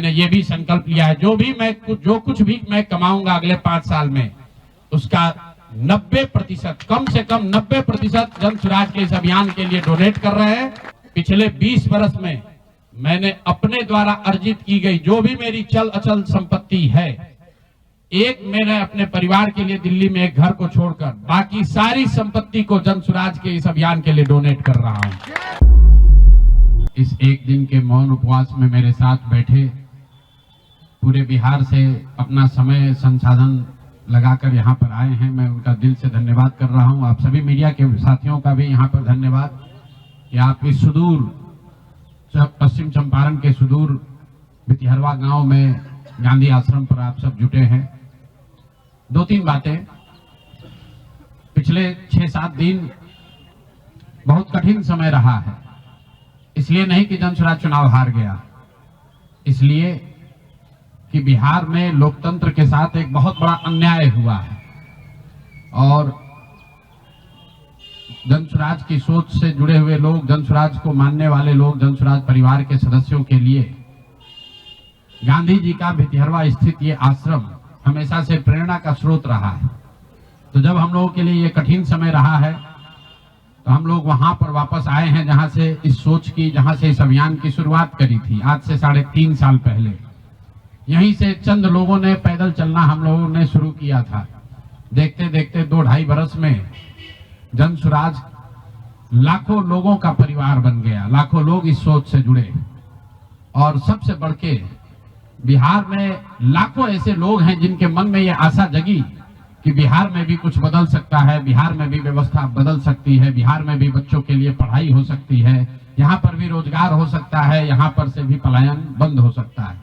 मैंने ये भी संकल्प लिया है, जो कुछ भी मैं कमाऊंगा अगले 5 साल में, उसका 90%, कम से कम 90% जन स्वराज के इस अभियान के लिए डोनेट कर रहे हैं। पिछले 20 वर्ष में मैंने अपने द्वारा अर्जित की गई जो भी मेरी चल अचल संपत्ति है, मैंने अपने परिवार के लिए दिल्ली में एक घर को छोड़कर बाकी सारी संपत्ति को जन स्वराज के इस अभियान के लिए डोनेट कर रहा हूं। इस एक दिन के मौन उपवास में मेरे साथ बैठे पूरे बिहार से अपना समय संसाधन लगाकर यहाँ पर आए हैं, मैं उनका दिल से धन्यवाद कर रहा हूँ। आप सभी मीडिया के साथियों का भी यहाँ पर धन्यवाद कि आप इस सुदूर पश्चिम चंपारण के सुदूर भितिहरवा गांव में गांधी आश्रम पर आप सब जुटे हैं। 2-3 बातें। पिछले 6-7 दिन बहुत कठिन समय रहा है, इसलिए नहीं कि जन स्वराज चुनाव हार गया, इसलिए कि बिहार में लोकतंत्र के साथ एक बहुत बड़ा अन्याय हुआ है और जन स्वराज की सोच से जुड़े हुए लोग, जन स्वराज को मानने वाले लोग, जन स्वराज परिवार के सदस्यों के लिए गांधी जी का भितिहरवा स्थित ये आश्रम हमेशा से प्रेरणा का स्रोत रहा है। तो जब हम लोगों के लिए ये कठिन समय रहा है तो हम लोग वहां पर वापस आए हैं जहां से इस अभियान की शुरुआत करी थी आज से 3.5 साल पहले। यहीं से चंद लोगों ने पैदल चलना हम लोगों ने शुरू किया था। देखते देखते 2-2.5 बरस में जन स्वराज लाखों लोगों का परिवार बन गया, लाखों लोग इस सोच से जुड़े और सबसे बढ़ के बिहार में लाखों ऐसे लोग हैं जिनके मन में ये आशा जगी कि बिहार में भी कुछ बदल सकता है, बिहार में भी व्यवस्था बदल सकती है, बिहार में भी बच्चों के लिए पढ़ाई हो सकती है, यहाँ पर भी रोजगार हो सकता है, यहाँ पर से भी पलायन बंद हो सकता है।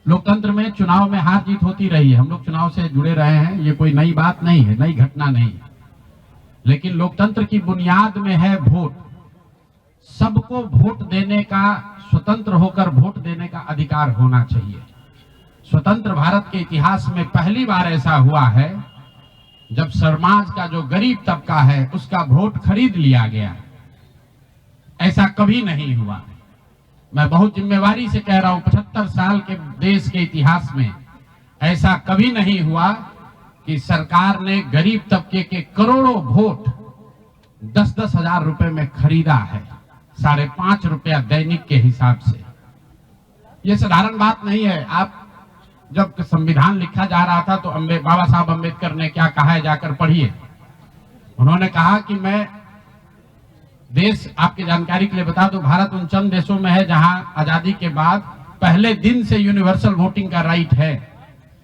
लोकतंत्र में चुनाव में हार जीत होती रही है, हम लोग चुनाव से जुड़े रहे हैं, ये कोई नई बात नहीं है, नई घटना नहीं है, लेकिन लोकतंत्र की बुनियाद में है वोट। सबको वोट देने का, स्वतंत्र होकर वोट देने का अधिकार होना चाहिए। स्वतंत्र भारत के इतिहास में पहली बार ऐसा हुआ है जब समाज का जो गरीब तबका है उसका वोट खरीद लिया गया। ऐसा कभी नहीं हुआ। मैं बहुत जिम्मेवारी से कह रहा हूं, 75 साल के देश के इतिहास में ऐसा कभी नहीं हुआ कि सरकार ने गरीब तबके के करोड़ों वोट 10-10 हजार रुपए में खरीदा है, 5.5 रुपया दैनिक के हिसाब से। यह साधारण बात नहीं है। आप जब संविधान लिखा जा रहा था तो बाबा साहब अम्बेडकर ने क्या कहा है, जाकर पढ़िए। उन्होंने कहा कि मैं देश, आपकी जानकारी के लिए बता दूं, भारत उन चंद देशों में है जहां आजादी के बाद पहले दिन से यूनिवर्सल वोटिंग का राइट है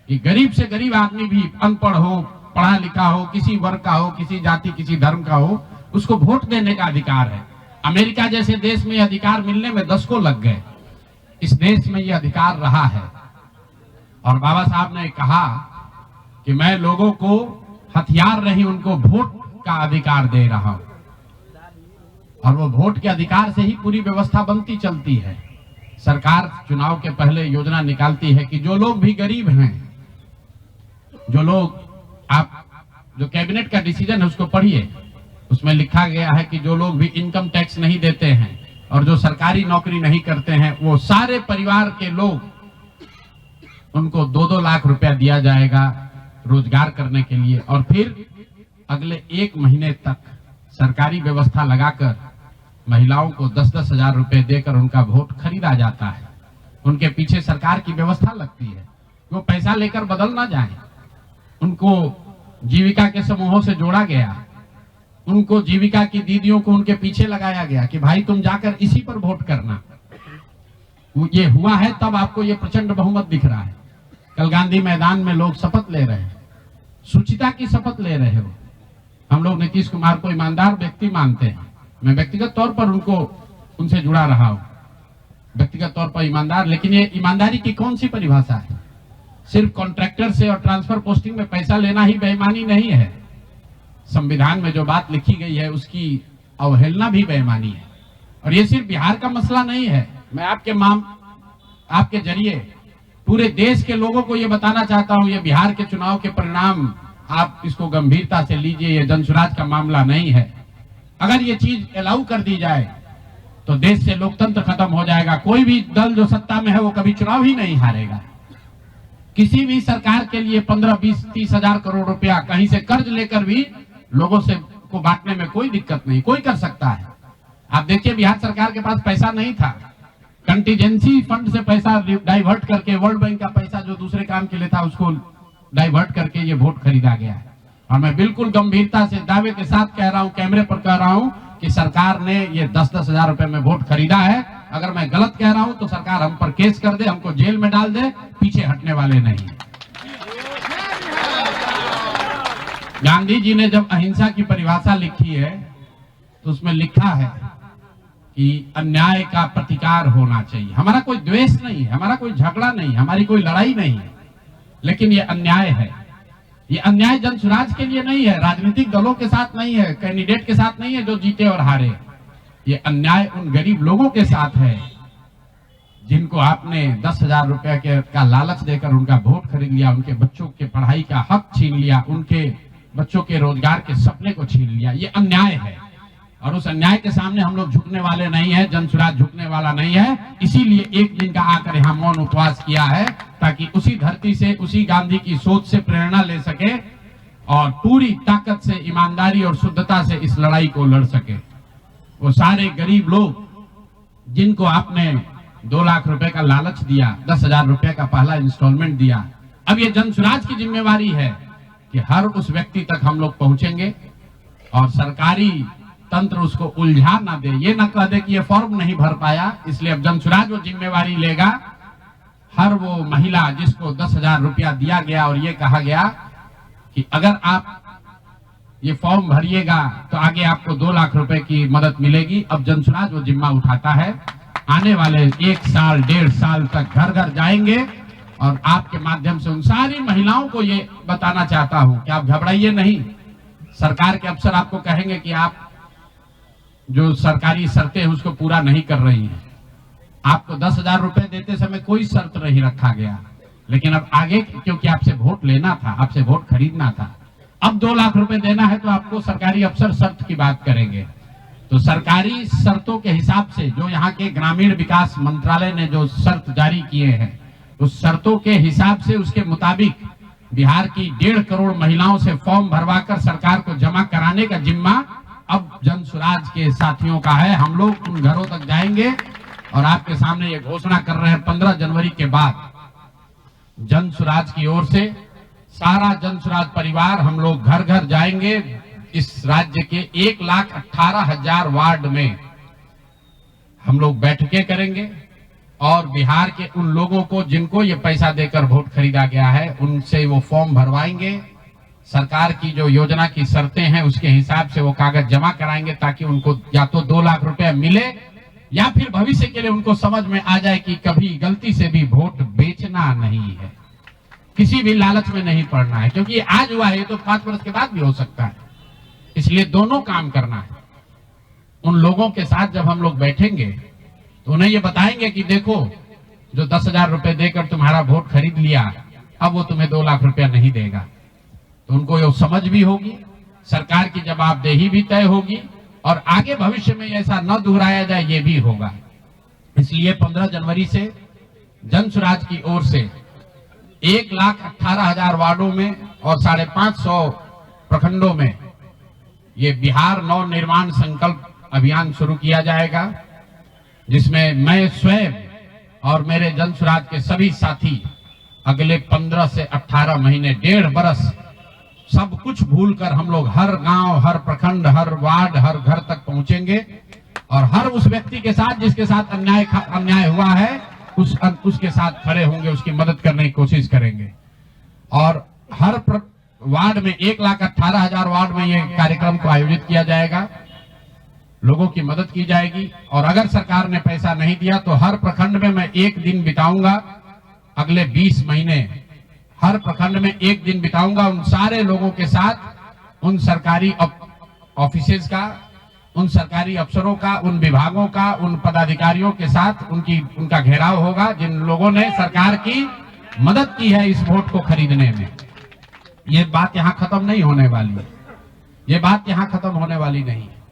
कि गरीब से गरीब आदमी भी, अनपढ़ हो, पढ़ा लिखा हो, किसी वर्ग का हो, किसी जाति किसी धर्म का हो, उसको वोट देने का अधिकार है। अमेरिका जैसे देश में यह अधिकार मिलने में 10 को लग गए। इस देश में यह अधिकार रहा है और बाबा साहब ने कहा कि मैं लोगों को हथियार नहीं, उनको वोट का अधिकार दे रहा हूं और वो वोट के अधिकार से ही पूरी व्यवस्था बनती चलती है। सरकार चुनाव के पहले योजना निकालती है कि जो लोग भी गरीब हैं, जो लोग, आप जो कैबिनेट का डिसीजन है उसको पढ़िए, उसमें लिखा गया है कि जो लोग भी इनकम टैक्स नहीं देते हैं और जो सरकारी नौकरी नहीं करते हैं, वो सारे परिवार के लोग, उनको 2-2 लाख रुपया दिया जाएगा रोजगार करने के लिए और फिर अगले 1 महीने तक सरकारी व्यवस्था लगाकर महिलाओं को 10-10 हजार रुपए देकर उनका वोट खरीदा जाता है। उनके पीछे सरकार की व्यवस्था लगती है, वो पैसा लेकर बदल ना जाए। उनको जीविका के समूहों से जोड़ा गया, उनको जीविका की दीदियों को उनके पीछे लगाया गया कि भाई तुम जाकर इसी पर वोट करना। ये हुआ है तब आपको ये प्रचंड बहुमत दिख रहा है। कल गांधी मैदान में लोग शपथ ले रहे हैं, शुचिता की शपथ ले रहे हो। हम लोग नीतीश कुमार को ईमानदार व्यक्ति मानते हैं, मैं व्यक्तिगत तौर पर उनसे जुड़ा रहा हूं, व्यक्तिगत तौर पर ईमानदार। लेकिन ये ईमानदारी की कौन सी परिभाषा है? सिर्फ कॉन्ट्रैक्टर से और ट्रांसफर पोस्टिंग में पैसा लेना ही बेईमानी नहीं है। संविधान में जो बात लिखी गई है उसकी अवहेलना भी बेईमानी है। और ये सिर्फ बिहार का मसला नहीं है। मैं आपके जरिए पूरे देश के लोगों को ये बताना चाहता हूं, ये बिहार के चुनाव के परिणाम, आप इसको गंभीरता से लीजिए, ये जन स्वराज का मामला नहीं है। अगर ये चीज अलाउ कर दी जाए तो देश से लोकतंत्र खत्म हो जाएगा। कोई भी दल जो सत्ता में है वो कभी चुनाव ही नहीं हारेगा। किसी भी सरकार के लिए 15, 20, 30 हजार करोड़ रुपया कहीं से कर्ज लेकर भी लोगों से को बांटने में कोई दिक्कत नहीं, कोई कर सकता है। आप देखिए बिहार सरकार के पास पैसा नहीं था, कंटीजेंसी फंड से पैसा डाइवर्ट करके, वर्ल्ड बैंक का पैसा जो दूसरे काम के लिए था उसको डाइवर्ट करके ये वोट खरीदा गया है। और मैं बिल्कुल गंभीरता से दावे के साथ कह रहा हूं, कैमरे पर कह रहा हूं कि सरकार ने ये 10-10 हजार रुपए में वोट खरीदा है। अगर मैं गलत कह रहा हूं तो सरकार हम पर केस कर दे, हमको जेल में डाल दे, पीछे हटने वाले नहीं। गांधी जी ने जब अहिंसा की परिभाषा लिखी है तो उसमें लिखा है कि अन्याय का प्रतिकार होना चाहिए। हमारा कोई द्वेष नहीं है, हमारा कोई झगड़ा नहीं, हमारी कोई लड़ाई नहीं है, लेकिन ये अन्याय है। ये अन्याय जन स्वराज के लिए नहीं है, राजनीतिक दलों के साथ नहीं है, कैंडिडेट के साथ नहीं है जो जीते और हारे। ये अन्याय उन गरीब लोगों के साथ है जिनको आपने 10,000 रुपए का लालच देकर उनका वोट खरीद लिया, उनके बच्चों के पढ़ाई का हक छीन लिया, उनके बच्चों के रोजगार के सपने को छीन लिया। ये अन्याय है और उस अन्याय के सामने हम लोग झुकने वाले नहीं है, जन स्वराज झुकने वाला नहीं है। इसीलिए एक दिन का आकर यहाँ मौन उपवास किया है ताकि उसी धरती से, उसी गांधी की सोच से प्रेरणा ले सके और पूरी ताकत से, ईमानदारी और शुद्धता से इस लड़ाई को लड़ सके। वो सारे गरीब लोग जिनको आपने 2 लाख रुपए का लालच दिया, 10,000 रुपए का पहला इंस्टॉलमेंट दिया, अब ये जन स्वराज की जिम्मेवारी है कि हर उस व्यक्ति तक हम लोग पहुंचेंगे और सरकारी तंत्र उसको उलझा ना दे, ये ना कह दे कि ये फॉर्म नहीं भर पाया। इसलिए अब जन स्वराज वो जिम्मेवारी लेगा। हर वो महिला जिसको 10,000 रुपया दिया गया और ये कहा गया कि अगर आप ये फॉर्म भरिएगा तो आगे आपको 2 लाख रुपए की मदद मिलेगी, अब जन स्वराज वो जिम्मा उठाता है। आने वाले 1 साल 1.5 साल तक घर घर जाएंगे और आपके माध्यम से उन सारी महिलाओं को ये बताना चाहता हूं कि आप घबराइए नहीं। सरकार के अफसर आपको कहेंगे कि आप जो सरकारी शर्तें हैं उसको पूरा नहीं कर रही हैं। आपको 10,000 रुपए देते समय कोई शर्त नहीं रखा गया, लेकिन अब आगे क्योंकि आपसे वोट लेना था, आपसे वोट खरीदना था, अब 2 लाख रुपए देना है तो आपको सरकारी अफसर शर्त की बात करेंगे। तो सरकारी शर्तों के हिसाब से जो यहाँ के ग्रामीण विकास मंत्रालय ने जो शर्त जारी किए हैं, उस शर्तों के हिसाब से, उसके मुताबिक बिहार की 1.5 करोड़ महिलाओं से फॉर्म भरवाकर सरकार को जमा कराने का जिम्मा अब जन स्वराज के साथियों का है। हम लोग उन घरों तक जाएंगे और आपके सामने ये घोषणा कर रहे हैं 15 जनवरी के बाद जन स्वराज की ओर से सारा जन स्वराज परिवार हम लोग घर घर जाएंगे। इस राज्य के 1,18,000 वार्ड में हम लोग बैठकें करेंगे और बिहार के उन लोगों को जिनको ये पैसा देकर वोट खरीदा गया है उनसे वो फॉर्म भरवाएंगे। सरकार की जो योजना की शर्तें हैं उसके हिसाब से वो कागज जमा कराएंगे ताकि उनको या तो 2 लाख रुपए मिले या फिर भविष्य के लिए उनको समझ में आ जाए कि कभी गलती से भी वोट बेचना नहीं है, किसी भी लालच में नहीं पड़ना है, क्योंकि आज हुआ है तो 5 वर्ष के बाद भी हो सकता है। इसलिए दोनों काम करना है। उन लोगों के साथ जब हम लोग बैठेंगे तो उन्हें ये बताएंगे कि देखो जो 10,000 रुपए देकर तुम्हारा वोट खरीद लिया, अब वो तुम्हें 2 लाख रुपया नहीं देगा। तो उनको ये समझ भी होगी, सरकार की जवाबदेही भी तय होगी और आगे भविष्य में ऐसा न दोहराया जाए ये भी होगा। इसलिए 15 जनवरी से जन स्वराज की ओर से 1,18,000 वार्डों में और 550 प्रखंडों में ये बिहार नव निर्माण संकल्प अभियान शुरू किया जाएगा, जिसमें मैं स्वयं और मेरे जन स्वराज के सभी साथी अगले 15 से 18 महीने, 1.5 बरस सब कुछ भूलकर हम लोग हर गांव, हर प्रखंड, हर वार्ड, हर घर तक पहुंचेंगे और हर उस व्यक्ति के साथ जिसके साथ अन्याय हुआ है उसके साथ खड़े होंगे, उसकी मदद करने की कोशिश करेंगे। और हर वार्ड में 1,18,000 वार्ड में ये कार्यक्रम को आयोजित किया जाएगा, लोगों की मदद की जाएगी। और अगर सरकार ने पैसा नहीं दिया तो हर प्रखंड में मैं 1 दिन बिताऊंगा, अगले 20 महीने हर प्रखंड में 1 दिन बिताऊंगा उन सारे लोगों के साथ, उन सरकारी ऑफिसेज का, उन सरकारी अफसरों का, उन विभागों का, उन पदाधिकारियों के साथ उनका घेराव होगा जिन लोगों ने सरकार की मदद की है इस वोट को खरीदने में। ये बात यहाँ खत्म नहीं होने वाली है, ये बात यहाँ खत्म होने वाली नहीं है।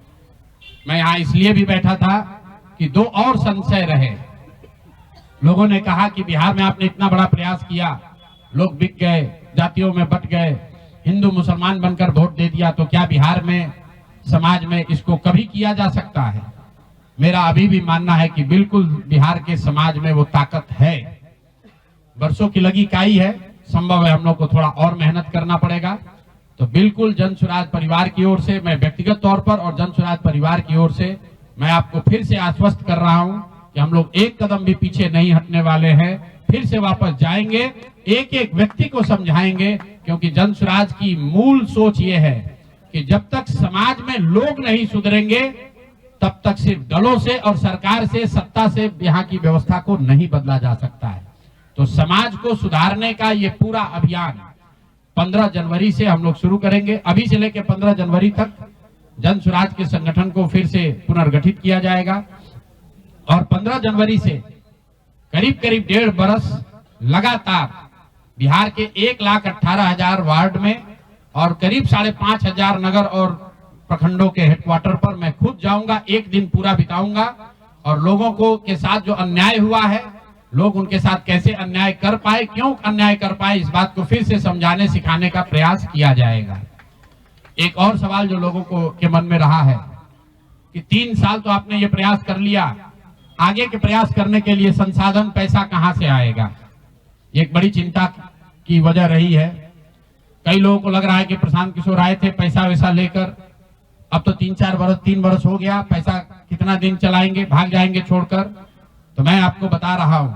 मैं यहाँ इसलिए भी बैठा था कि दो और संशय रहे। लोगों ने कहा कि बिहार में आपने इतना बड़ा प्रयास किया, लोग बिक गए, जातियों में बट गए, हिंदू मुसलमान बनकर वोट दे दिया, तो क्या बिहार में समाज में इसको कभी किया जा सकता है? मेरा अभी भी मानना है कि बिल्कुल बिहार के समाज में वो ताकत है। वर्षों की लगी काई है, संभव है हम लोग को थोड़ा और मेहनत करना पड़ेगा। तो बिल्कुल जन सुराज परिवार की ओर से, मैं व्यक्तिगत तौर पर और जन सुराज परिवार की ओर से मैं आपको फिर से आश्वस्त कर रहा हूं कि हम लोग एक कदम भी पीछे नहीं हटने वाले हैं। फिर से वापस जाएंगे, एक एक व्यक्ति को समझाएंगे, क्योंकि जन सुराज की मूल सोच ये है कि जब तक समाज में लोग नहीं सुधरेंगे तब तक सिर्फ दलों से और सरकार से, सत्ता से यहाँ की व्यवस्था को नहीं बदला जा सकता है। तो समाज को सुधारने का ये पूरा अभियान 15 जनवरी से हम लोग शुरू करेंगे। अभी से लेकर 15 जनवरी तक जन सुराज के संगठन को फिर से पुनर्गठित किया जाएगा और 15 जनवरी से करीब करीब 1.5 बरस लगातार बिहार के 1,18,000 वार्ड में और करीब 5,500 नगर और प्रखंडों के हेडक्वार्टर पर मैं खुद जाऊंगा, एक दिन पूरा बिताऊंगा और लोगों को के साथ जो अन्याय हुआ है, लोग उनके साथ कैसे अन्याय कर पाए, क्यों अन्याय कर पाए, इस बात को फिर से समझाने सिखाने का प्रयास किया जाएगा। एक और सवाल जो लोगों को के मन में रहा है कि 3 साल तो आपने ये प्रयास कर लिया, आगे के प्रयास करने के लिए संसाधन, पैसा कहां से आएगा? एक बड़ी चिंता की वजह रही है। कई लोगों को लग रहा है कि प्रशांत किशोर आए थे पैसा वैसा लेकर, अब तो 3 बरस हो गया, पैसा कितना दिन चलाएंगे, भाग जाएंगे छोड़कर। तो मैं आपको बता रहा हूं,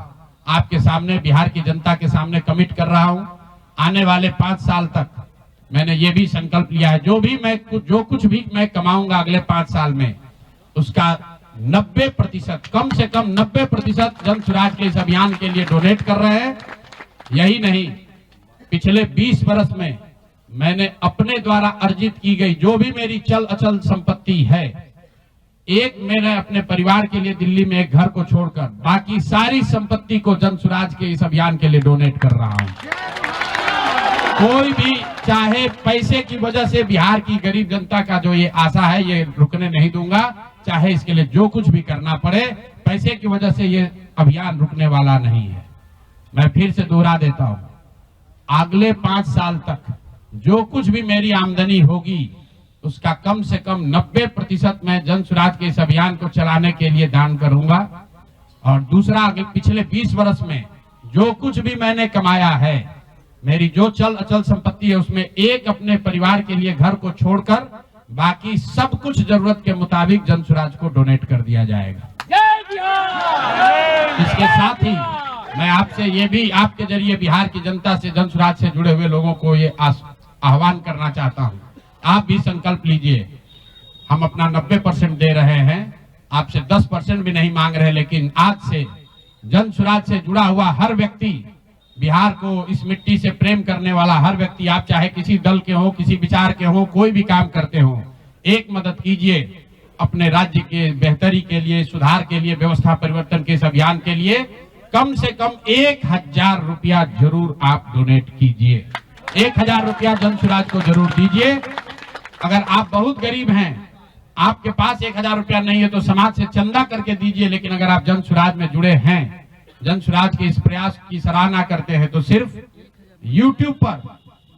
आपके सामने, बिहार की जनता के सामने कमिट कर रहा हूं, आने वाले 5 साल तक मैंने ये भी संकल्प लिया है, जो कुछ भी मैं कमाऊंगा अगले 5 साल में, उसका 90%, कम से कम 90% जन सुराज के इस अभियान के लिए डोनेट कर रहे हैं। यही नहीं, पिछले 20 बरस में मैंने अपने द्वारा अर्जित की गई जो भी मेरी चल अचल संपत्ति है, मैंने अपने परिवार के लिए दिल्ली में एक घर को छोड़कर बाकी सारी संपत्ति को जन सुराज के इस अभियान के लिए डोनेट कर रहा हूं। कोई भी चाहे पैसे की वजह से बिहार की गरीब जनता का जो ये आशा है, ये रुकने नहीं दूंगा, चाहे इसके लिए जो कुछ भी करना पड़े, पैसे की वजह से ये अभियान रुकने वाला नहीं है। मैं फिर से दोहरा देता हूं, अगले 5 साल तक जो कुछ भी मेरी आमदनी होगी उसका कम से कम 90% मैं जन सुराज के इस अभियान को चलाने के लिए दान करूंगा। और दूसरा, पिछले 20 वर्ष में जो कुछ भी मैंने कमाया है, मेरी जो चल अचल संपत्ति है, उसमें एक अपने परिवार के लिए घर को छोड़कर बाकी सब कुछ जरूरत के मुताबिक जन सुराज को डोनेट कर दिया जाएगा। इसके साथ ही मैं आपसे ये भी, आपके जरिए बिहार की जनता से, जन सुराज से जुड़े हुए लोगों को ये आह्वान करना चाहता हूं, आप भी संकल्प लीजिए। हम अपना 90% दे रहे हैं, आपसे 10% भी नहीं मांग रहे, लेकिन आज से जन सुराज से जुड़ा हुआ हर व्यक्ति, बिहार को, इस मिट्टी से प्रेम करने वाला हर व्यक्ति, आप चाहे किसी दल के हो, किसी विचार के हो, कोई भी काम करते हो, एक मदद कीजिए अपने राज्य के बेहतरी के लिए, सुधार के लिए, व्यवस्था परिवर्तन के इस अभियान के लिए। कम से कम 1,000 रुपया जरूर आप डोनेट कीजिए, 1,000 रुपया जन सुराज को जरूर दीजिए। अगर आप बहुत गरीब हैं, आपके पास 1,000 रुपया नहीं है, तो समाज से चंदा करके दीजिए। लेकिन अगर आप जन सुराज में जुड़े हैं, जन सुराज के इस प्रयास की सराहना करते हैं, तो सिर्फ YouTube पर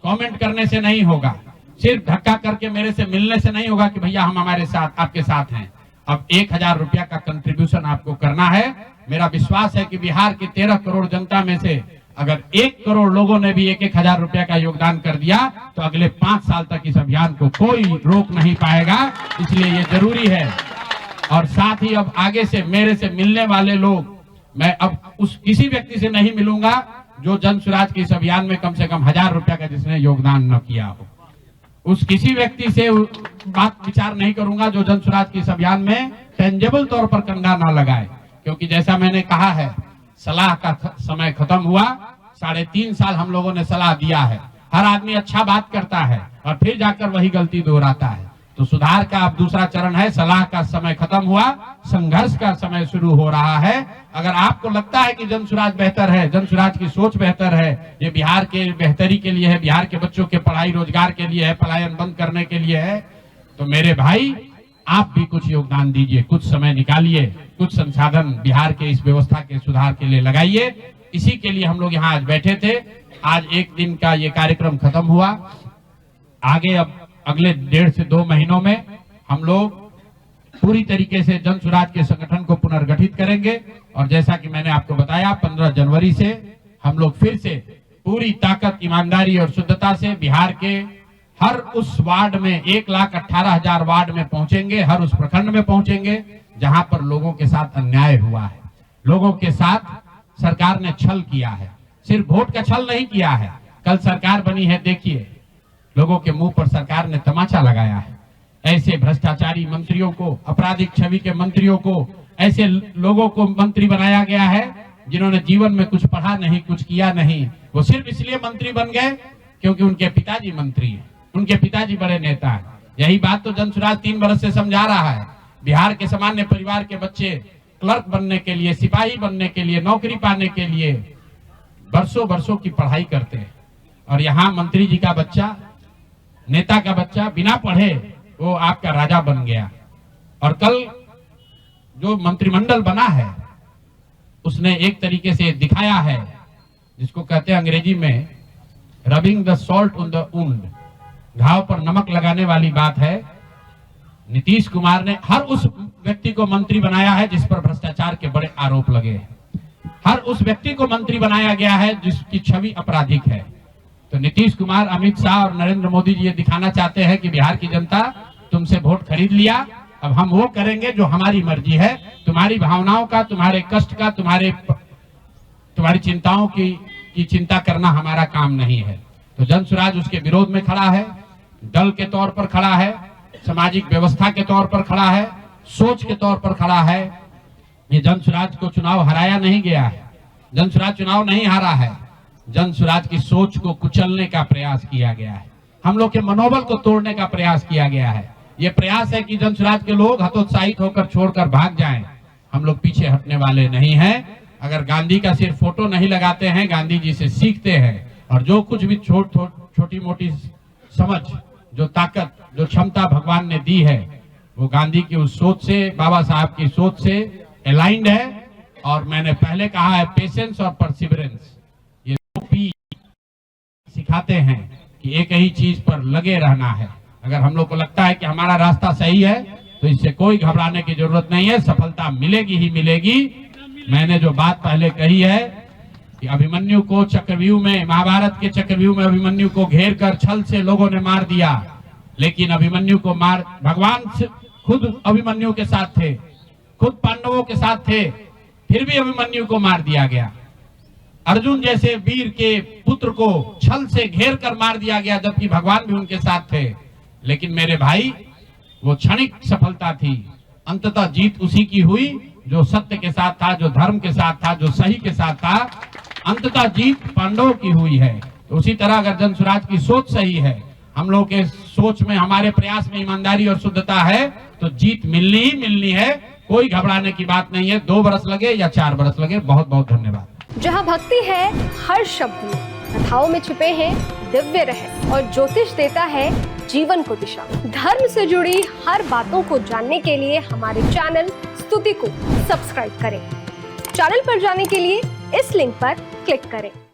कमेंट करने से नहीं होगा, सिर्फ धक्का करके मेरे से मिलने से नहीं होगा कि भैया हम हमारे साथ, आपके साथ हैं। अब 1,000 रुपया का कंट्रीब्यूशन आपको करना है। मेरा विश्वास है कि बिहार की 13 करोड़ जनता में से अगर 1 करोड़ लोगों ने भी 1,000 रुपया का योगदान कर दिया, तो अगले 5 साल तक इस अभियान को कोई रोक नहीं पाएगा। इसलिए ये जरूरी है। और साथ ही अब आगे से मेरे से मिलने वाले लोग, मैं अब उस किसी व्यक्ति से नहीं मिलूंगा जो जन सुराज के इस अभियान में कम से कम 1,000 रुपया का जिसने योगदान न किया हो। उस किसी व्यक्ति से बात विचार नहीं करूंगा जो जन सुराज के इस अभियान में टेंजेबल तौर पर कंधा ना लगाए, क्योंकि जैसा मैंने कहा है, सलाह का समय खत्म हुआ। 3.5 साल हम लोगों ने सलाह दिया है। हर आदमी अच्छा बात करता है और फिर जाकर वही गलती दोहराता है। तो सुधार का अब दूसरा चरण है। सलाह का समय खत्म हुआ, संघर्ष का समय शुरू हो रहा है। अगर आपको लगता है कि जन सुराज बेहतर है, जन सुराज की सोच बेहतर है, ये बिहार के बेहतरी के लिए है, बिहार के बच्चों के पढ़ाई रोजगार के लिए है, पलायन बंद करने के लिए है, तो मेरे भाई आप भी कुछ योगदान दीजिए, कुछ समय निकालिए, कुछ संसाधन बिहार के इस व्यवस्था के सुधार के लिए लगाइए। इसी के लिए हम लोग यहाँ आज बैठे थे। आज एक दिन का ये कार्यक्रम खत्म हुआ। आगे अब अगले 1.5 से 2 महीनों में हम लोग पूरी तरीके से जन स्वराज के संगठन को पुनर्गठित करेंगे और जैसा कि मैंने आपको बताया 15 जनवरी से हम लोग फिर से पूरी ताकत, ईमानदारी और शुद्धता से बिहार के हर उस वार्ड में 1,18,000 वार्ड में पहुंचेंगे, हर उस प्रखंड में पहुंचेंगे जहां पर लोगों के साथ अन्याय हुआ है, लोगों के साथ सरकार ने छल किया है। सिर्फ वोट का छल नहीं किया है, कल सरकार बनी है, देखिए लोगों के मुंह पर सरकार ने तमाचा लगाया है। ऐसे भ्रष्टाचारी मंत्रियों को, आपराधिक छवि के मंत्रियों को, ऐसे लोगों को मंत्री बनाया गया है जिन्होंने जीवन में कुछ पढ़ा नहीं, कुछ किया नहीं। वो सिर्फ इसलिए मंत्री बन गए क्योंकि उनके पिताजी मंत्री हैं, उनके पिताजी बड़े नेता हैं। यही बात तो जन स्वराज 3 वर्ष से समझा रहा है। बिहार के सामान्य परिवार के बच्चे क्लर्क बनने के लिए, सिपाही बनने के लिए, नौकरी पाने के लिए बरसों की पढ़ाई करते हैं और यहाँ मंत्री जी का बच्चा, नेता का बच्चा बिना पढ़े वो आपका राजा बन गया। और कल जो मंत्रिमंडल बना है उसने एक तरीके से दिखाया है, जिसको कहते हैं अंग्रेजी में rubbing the salt on the wound, घाव पर नमक लगाने वाली बात है। नीतीश कुमार ने हर उस व्यक्ति को मंत्री बनाया है जिस पर भ्रष्टाचार के बड़े आरोप लगे हैं, हर उस व्यक्ति को मंत्री बनाया गया है जिसकी छवि आपराधिक है। तो नीतीश कुमार, अमित शाह और नरेंद्र मोदी जी ये दिखाना चाहते हैं कि बिहार की जनता तुमसे वोट खरीद लिया, अब हम वो करेंगे जो हमारी मर्जी है। तुम्हारी भावनाओं का, तुम्हारे कष्ट का, तुम्हारी चिंताओं की चिंता करना हमारा काम नहीं है। तो जन स्वराज उसके विरोध में खड़ा है, दल के तौर पर खड़ा है, सामाजिक व्यवस्था के तौर पर खड़ा है, सोच के तौर पर खड़ा है। ये जन स्वराज को चुनाव हराया नहीं गया है, जन स्वराज चुनाव नहीं हारा है, जन स्वराज की सोच को कुचलने का प्रयास किया गया है, हम लोग के मनोबल को तोड़ने का प्रयास किया गया है। ये प्रयास है कि जन स्वराज के लोग हतोत्साहित होकर छोड़कर भाग जाएं। हम लोग पीछे हटने वाले नहीं हैं। अगर गांधी का सिर्फ फोटो नहीं लगाते हैं, गांधी जी से सीखते हैं और जो कुछ भी छोटी मोटी समझ, जो ताकत, जो क्षमता भगवान ने दी है वो गांधी की उस सोच से, बाबा साहब की सोच से अलाइंड है। और मैंने पहले कहा है, पेशेंस और परसिवरेंस, ये 2 P सिखाते हैं कि एक ही चीज पर लगे रहना है। अगर हम लोग को लगता है कि हमारा रास्ता सही है तो इससे कोई घबराने की जरूरत नहीं है, सफलता मिलेगी ही मिलेगी। मैंने जो बात पहले कही है कि अभिमन्यु को चक्रव्यूह में, महाभारत के चक्रव्यूह में अभिमन्यु को घेर कर छल से लोगों ने मार दिया, लेकिन अभिमन्यु को भगवान खुद अभिमन्यु के साथ थे, खुद पांडवों के साथ थे, फिर भी अभिमन्यु को मार दिया गया। अर्जुन जैसे वीर के पुत्र को छल से घेर कर मार दिया गया, जबकि भगवान भी उनके साथ थे। लेकिन मेरे भाई, वो क्षणिक सफलता थी, अंततः जीत उसी की हुई जो सत्य के साथ था, जो धर्म के साथ था, जो सही के साथ था। अंततः जीत पांडवों की हुई है। तो उसी तरह अगर जन स्वराज की सोच सही है, हम लोग के सोच में, हमारे प्रयास में ईमानदारी और शुद्धता है, तो जीत मिलनी ही मिलनी है। कोई घबराने की बात नहीं है। 2 बरस लगे या 4 बरस लगे। बहुत बहुत धन्यवाद। जहाँ भक्ति है हर शब्द में, कथाओं में छिपे हैं दिव्य रहस्य और ज्योतिष देता है जीवन को दिशा। धर्म से जुड़ी हर बातों को जानने के लिए हमारे चैनल स्तुति को सब्सक्राइब करें। चैनल पर जाने के लिए इस लिंक पर क्लिक करें।